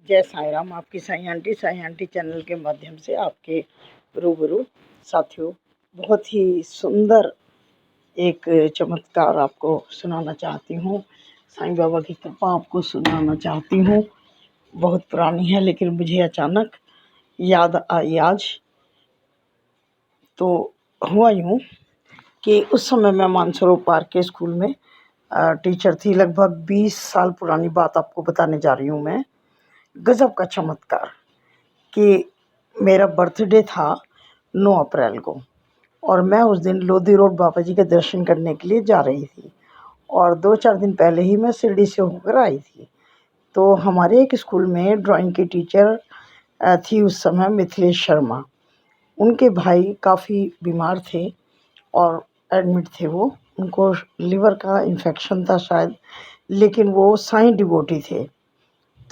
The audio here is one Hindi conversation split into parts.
जय साईं राम। आपकी साईं आंटी चैनल के माध्यम से आपके रूबरू साथियों बहुत ही सुंदर एक चमत्कार आपको सुनाना चाहती हूँ। साईं बाबा की कृपा आपको सुनाना चाहती हूँ। बहुत पुरानी है लेकिन मुझे अचानक याद आई आज। तो हुआ यूँ कि उस समय मैं मानसरोवर पार्क के स्कूल में टीचर थी। लगभग 20 साल पुरानी बात आपको बताने जा रही हूँ मैं। गजब का चमत्कार कि मेरा बर्थडे था 9 अप्रैल को और मैं उस दिन लोधी रोड बाबा जी के दर्शन करने के लिए जा रही थी और 2-4 दिन पहले ही मैं शिरडी से होकर आई थी। तो हमारे एक स्कूल में ड्राइंग की टीचर थी उस समय, मिथिलेश शर्मा। उनके भाई काफ़ी बीमार थे और एडमिट थे। वो उनको लिवर का इन्फेक्शन था शायद, लेकिन वो साईं डिवोटी थे।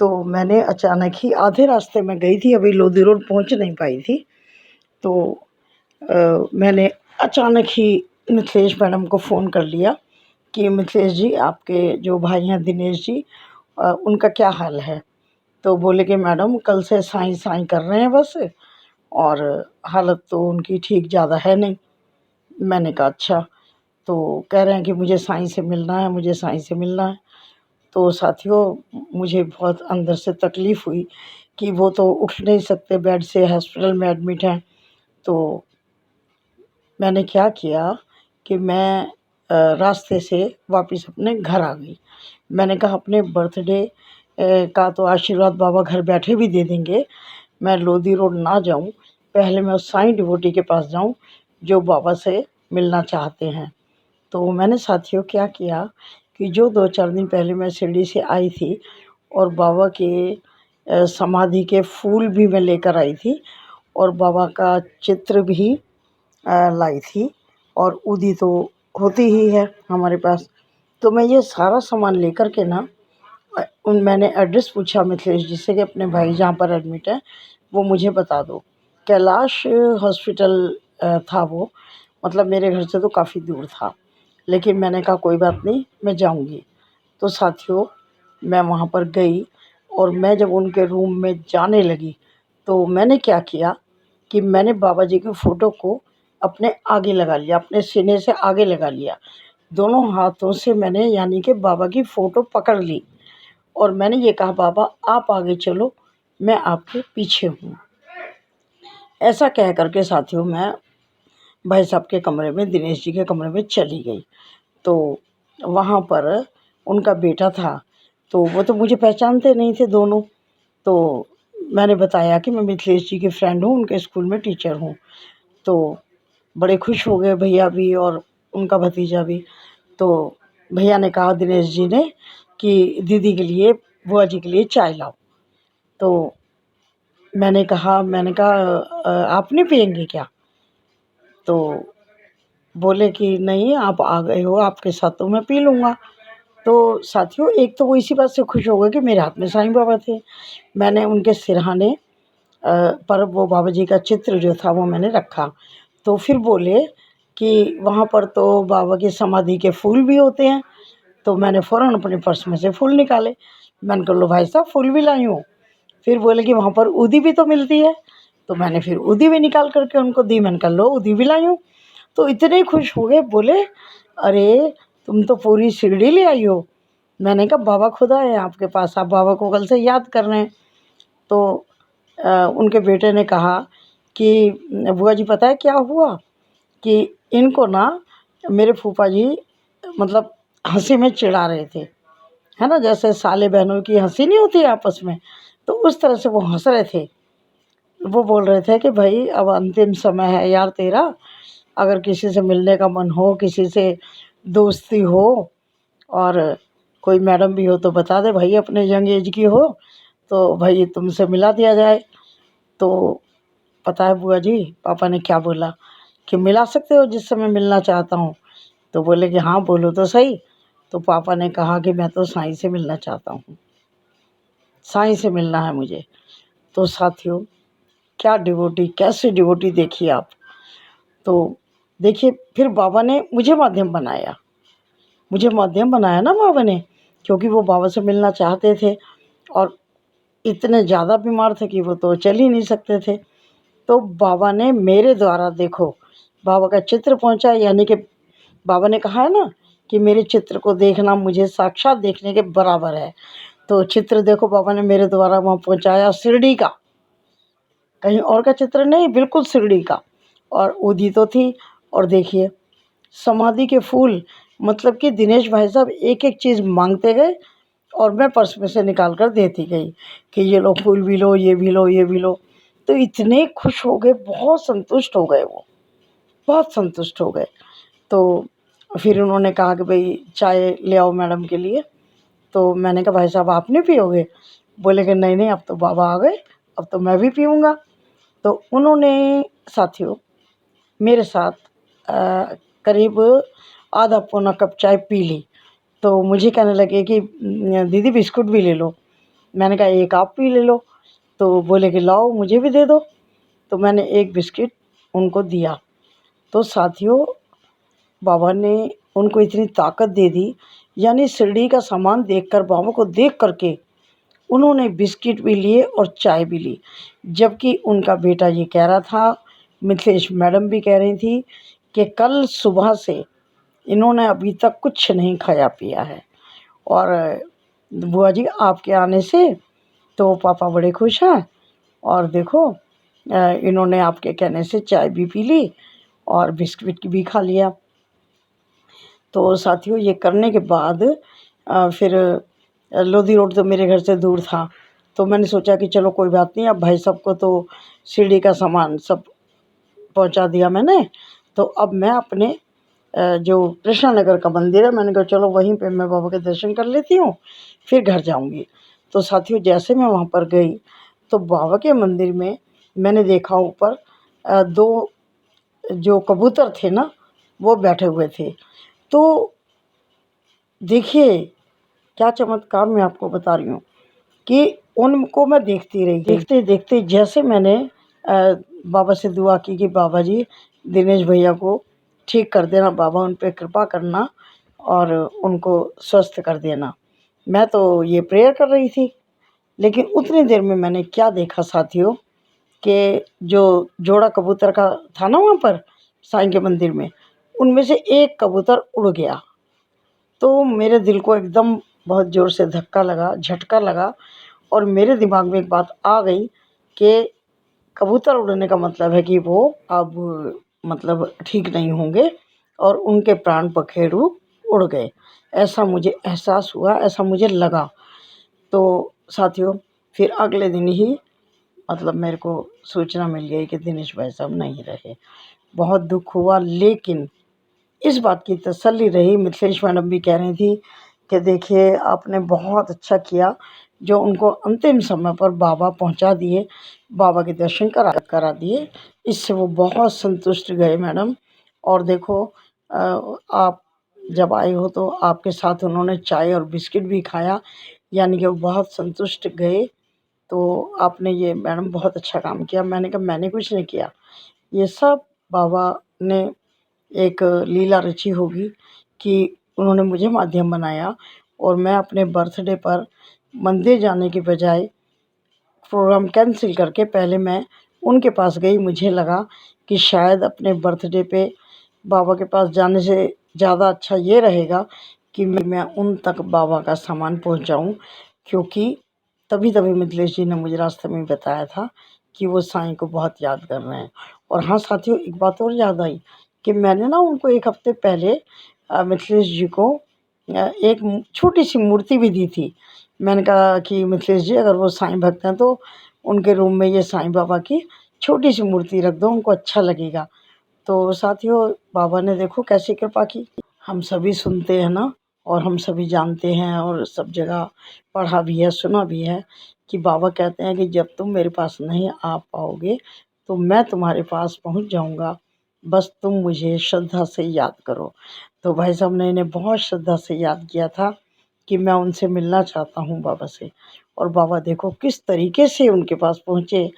तो मैंने अचानक ही आधे रास्ते में गई थी, अभी लोधी रोड पहुंच नहीं पाई थी। तो मैंने अचानक ही मिथिलेश मैडम को फ़ोन कर लिया कि मिथिलेश जी, आपके जो भाई हैं दिनेश जी, उनका क्या हाल है। तो बोले कि मैडम कल से साईं साईं कर रहे हैं बस, और हालत तो उनकी ठीक ज़्यादा है नहीं। मैंने कहा अच्छा। तो कह रहे हैं कि मुझे साईं से मिलना है, मुझे साईं से मिलना है। तो साथियों, मुझे बहुत अंदर से तकलीफ़ हुई कि वो तो उठ नहीं सकते, बेड से हॉस्पिटल में एडमिट हैं। तो मैंने क्या किया कि मैं रास्ते से वापस अपने घर आ गई। मैंने कहा अपने बर्थडे का तो आशीर्वाद बाबा घर बैठे भी दे देंगे, मैं लोधी रोड ना जाऊं, पहले मैं उस साईं डिवोटी के पास जाऊं जो बाबा से मिलना चाहते हैं। तो मैंने साथियों क्या किया कि जो 2-4 दिन पहले मैं शिरडी से आई थी और बाबा के समाधि के फूल भी मैं लेकर आई थी और बाबा का चित्र भी लाई थी, और उदी तो होती ही है हमारे पास। तो मैं ये सारा सामान लेकर के ना मैंने एड्रेस पूछा मिथिलेश जी से कि अपने भाई जहाँ पर एडमिट है वो मुझे बता दो। कैलाश हॉस्पिटल था वो, मतलब मेरे घर से तो काफ़ी दूर था, लेकिन मैंने कहा कोई बात नहीं, मैं जाऊंगी। तो साथियों, मैं वहाँ पर गई और मैं जब उनके रूम में जाने लगी तो मैंने क्या किया कि मैंने बाबा जी की फ़ोटो को अपने आगे लगा लिया, अपने सीने से आगे लगा लिया। दोनों हाथों से मैंने यानी कि बाबा की फ़ोटो पकड़ ली और मैंने ये कहा बाबा आप आगे चलो, मैं आपके पीछे हूँ। ऐसा कह कर के साथियों मैं भाई साहब के कमरे में, दिनेश जी के कमरे में चली गई। तो वहाँ पर उनका बेटा था, तो वो तो मुझे पहचानते नहीं थे दोनों। तो मैंने बताया कि मैं मिथिलेश जी की फ्रेंड हूँ, उनके स्कूल में टीचर हूँ। तो बड़े खुश हो गए भैया भी और उनका भतीजा भी। तो भैया ने कहा दिनेश जी ने कि दीदी के लिए, बुआ जी के लिए चाय लाओ। तो मैंने कहा आप नहीं पियेंगे क्या? तो बोले कि नहीं, आप आ गए हो, आपके साथ तो मैं पी लूँगा। तो साथियों, एक तो वो इसी बात से खुश हो गए कि मेरे हाथ में साईं बाबा थे। मैंने उनके सिरहाने पर वो बाबा जी का चित्र जो था वो मैंने रखा। तो फिर बोले कि वहाँ पर तो बाबा की समाधि के फूल भी होते हैं। तो मैंने फ़ौरन अपने पर्स में से फूल निकाले। मैंने कहा लो भाई साहब, फूल भी लाई हूँ। फिर बोले कि वहाँ पर ऊदी भी तो मिलती है। तो मैंने फिर ऊदी भी निकाल कर के उनको दी। मैंने कहा लो, ऊदी भी लाई हूँ। तो इतने खुश हो गए, बोले अरे तुम तो पूरी शिरडी ले आई हो। मैंने कहा बाबा खुद आए हैं आपके पास, आप बाबा को कल से याद कर रहे हैं। तो उनके बेटे ने कहा कि बुआ जी पता है क्या हुआ कि इनको ना मेरे फूफा जी मतलब हंसी में चिढ़ा रहे थे, है ना, जैसे साले बहनों की हंसी नहीं होती आपस में, तो उस तरह से वो हंस रहे थे। वो बोल रहे थे कि भाई अब अंतिम समय है यार तेरा, अगर किसी से मिलने का मन हो, किसी से दोस्ती हो और कोई मैडम भी हो तो बता दे भाई, अपने यंग एज की हो तो भाई तुमसे मिला दिया जाए। तो पता है बुआ जी पापा ने क्या बोला कि मिला सकते हो जिससे मैं मिलना चाहता हूँ। तो बोले कि हाँ बोलो तो सही। तो पापा ने कहा कि मैं तो साईं से मिलना चाहता हूँ, साईं से मिलना है मुझे। तो साथियों, क्या डिवोटी, कैसे डिवोटी देखिए आप। तो देखिए फिर बाबा ने मुझे माध्यम बनाया, मुझे माध्यम बनाया ना बाबा ने, क्योंकि वो बाबा से मिलना चाहते थे। और इतने ज़्यादा बीमार थे कि वो तो चल ही नहीं सकते थे। तो बाबा ने मेरे द्वारा देखो, बाबा का चित्र पहुंचा, यानी कि बाबा ने कहा है ना कि मेरे चित्र को देखना मुझे साक्षात देखने के बराबर है। तो चित्र देखो बाबा ने मेरे द्वारा वहाँ पहुंचाया, शिरडी का, कहीं और का चित्र नहीं, बिल्कुल शिरडी का। और उदी तो थी। और देखिए समाधि के फूल, मतलब कि दिनेश भाई साहब एक एक चीज़ मांगते गए और मैं पर्स में से निकाल कर देती गई कि ये लो फूल भी लो, ये भी लो, ये भी लो। तो इतने खुश हो गए, बहुत संतुष्ट हो गए वो, बहुत संतुष्ट हो गए। तो फिर उन्होंने कहा कि भाई चाय ले आओ मैडम के लिए। तो मैंने कहा भाई साहब आप नहीं पियोगे? बोले कि नहीं नहीं, अब तो बाबा आ गए, अब तो मैं भी पीऊँगा। तो उन्होंने साथियों मेरे साथ करीब आधा पौना कप चाय पी ली। तो मुझे कहने लगे कि दीदी बिस्कुट भी ले लो। मैंने कहा एक आप भी ले लो। तो बोले कि लाओ मुझे भी दे दो। तो मैंने एक बिस्किट उनको दिया। तो साथियों बाबा ने उनको इतनी ताकत दे दी, यानी शिरडी का सामान देखकर, बाबा को देख करके उन्होंने बिस्किट भी लिए और चाय भी ली। जबकि उनका बेटा ये कह रहा था, मिथिलेश मैडम भी कह रही थी कि कल सुबह से इन्होंने अभी तक कुछ नहीं खाया पिया है। और बुआ जी आपके आने से तो पापा बड़े खुश हैं। और देखो इन्होंने आपके कहने से चाय भी पी ली और बिस्किट भी खा लिया। तो साथियों ये करने के बाद फिर लोधी रोड तो मेरे घर से दूर था। तो मैंने सोचा कि चलो कोई बात नहीं, अब भाई साहब को तो शिरडी का सामान सब पहुंचा दिया मैंने। तो अब मैं अपने जो कृष्णा नगर का मंदिर है, मैंने कहा चलो वहीं पे मैं बाबा के दर्शन कर लेती हूँ, फिर घर जाऊँगी। तो साथियों जैसे मैं वहाँ पर गई तो बाबा के मंदिर में मैंने देखा ऊपर 2 जो कबूतर थे ना वो बैठे हुए थे। तो देखिए क्या चमत्कार मैं आपको बता रही हूँ कि उनको मैं देखती रही, देखते देखते जैसे मैंने बाबा से दुआ की कि बाबा जी दिनेश भैया को ठीक कर देना, बाबा उन पे कृपा करना और उनको स्वस्थ कर देना। मैं तो ये प्रेयर कर रही थी, लेकिन उतनी देर में मैंने क्या देखा साथियों कि जो जोड़ा कबूतर का था ना वहाँ पर साईं के मंदिर में, उनमें से एक कबूतर उड़ गया। तो मेरे दिल को एकदम बहुत ज़ोर से धक्का लगा, झटका लगा और मेरे दिमाग में एक बात आ गई कि कबूतर उड़ने का मतलब है कि वो अब मतलब ठीक नहीं होंगे और उनके प्राण पखेरु उड़ गए। ऐसा मुझे एहसास हुआ, ऐसा मुझे लगा। तो साथियों फिर अगले दिन ही मतलब मेरे को सूचना मिल गई कि दिनेश भाई साहब नहीं रहे। बहुत दुःख हुआ, लेकिन इस बात की तसल्ली रही, मिथिलेश मैडम भी कह रही थी कि देखिए आपने बहुत अच्छा किया जो उनको अंतिम समय पर बाबा पहुंचा दिए, बाबा के दर्शन करा दिए। इससे वो बहुत संतुष्ट गए मैडम। और देखो आप जब आए हो तो आपके साथ उन्होंने चाय और बिस्किट भी खाया, यानी कि वो बहुत संतुष्ट गए। तो आपने ये मैडम बहुत अच्छा काम किया। मैंने कहा मैंने कुछ नहीं किया, ये सब बाबा ने एक लीला रची होगी कि उन्होंने मुझे माध्यम बनाया और मैं अपने बर्थडे पर मंदिर जाने के बजाय प्रोग्राम कैंसिल करके पहले मैं उनके पास गई। मुझे लगा कि शायद अपने बर्थडे पे बाबा के पास जाने से ज़्यादा अच्छा ये रहेगा कि मैं उन तक बाबा का सामान पहुंचाऊं, क्योंकि तभी तभी मिथिलेश जी ने मुझे रास्ते में बताया था कि वो साईं को बहुत याद कर रहे हैं। और हाँ साथियों एक बात और याद आई कि मैंने ना उनको 1 हफ्ते पहले मिथिलेश जी को एक छोटी सी मूर्ति भी दी थी। मैंने कहा कि मिथिलेश जी अगर वो साईं भक्त हैं तो उनके रूम में ये साईं बाबा की छोटी सी मूर्ति रख दो, उनको अच्छा लगेगा। तो साथियों बाबा ने देखो कैसी कृपा की। हम सभी सुनते हैं ना, और हम सभी जानते हैं और सब जगह पढ़ा भी है, सुना भी है कि बाबा कहते हैं कि जब तुम मेरे पास नहीं आ पाओगे तो मैं तुम्हारे पास पहुंच जाऊंगा, बस तुम मुझे श्रद्धा से याद करो। तो भाई साहब ने इन्हें बहुत श्रद्धा से याद किया था कि मैं उनसे मिलना चाहता हूँ बाबा से। और बाबा देखो किस तरीके से उनके पास पहुँचे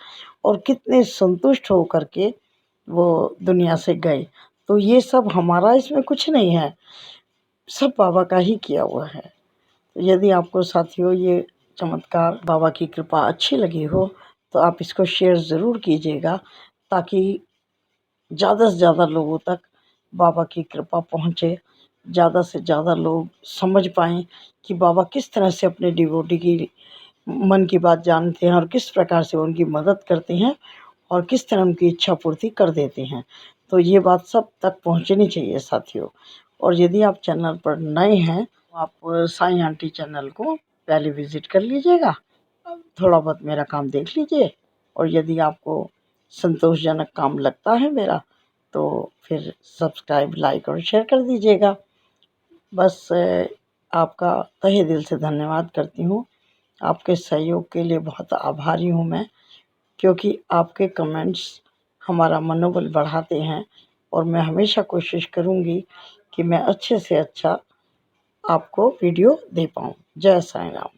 और कितने संतुष्ट हो कर के वो दुनिया से गए। तो ये सब हमारा इसमें कुछ नहीं है, सब बाबा का ही किया हुआ है। यदि आपको साथियों ये चमत्कार, बाबा की कृपा अच्छी लगी हो तो आप इसको शेयर ज़रूर कीजिएगा, ताकि ज़्यादा से ज़्यादा लोगों तक बाबा की कृपा पहुँचे, ज़्यादा से ज़्यादा लोग समझ पाएँ कि बाबा किस तरह से अपने डिवोटी की मन की बात जानते हैं और किस प्रकार से उनकी मदद करते हैं और किस तरह उनकी इच्छा पूर्ति कर देते हैं। तो ये बात सब तक पहुँचनी चाहिए साथियों। और यदि आप चैनल पर नए हैं तो आप साईं आंटी चैनल को पहले विज़िट कर लीजिएगा, थोड़ा बहुत मेरा काम देख लीजिए, और यदि आपको संतोषजनक काम लगता है मेरा तो फिर सब्सक्राइब, लाइक और शेयर कर दीजिएगा। बस आपका तहे दिल से धन्यवाद करती हूँ। आपके सहयोग के लिए बहुत आभारी हूँ मैं, क्योंकि आपके कमेंट्स हमारा मनोबल बढ़ाते हैं और मैं हमेशा कोशिश करूँगी कि मैं अच्छे से अच्छा आपको वीडियो दे पाऊँ। जय साईं राम।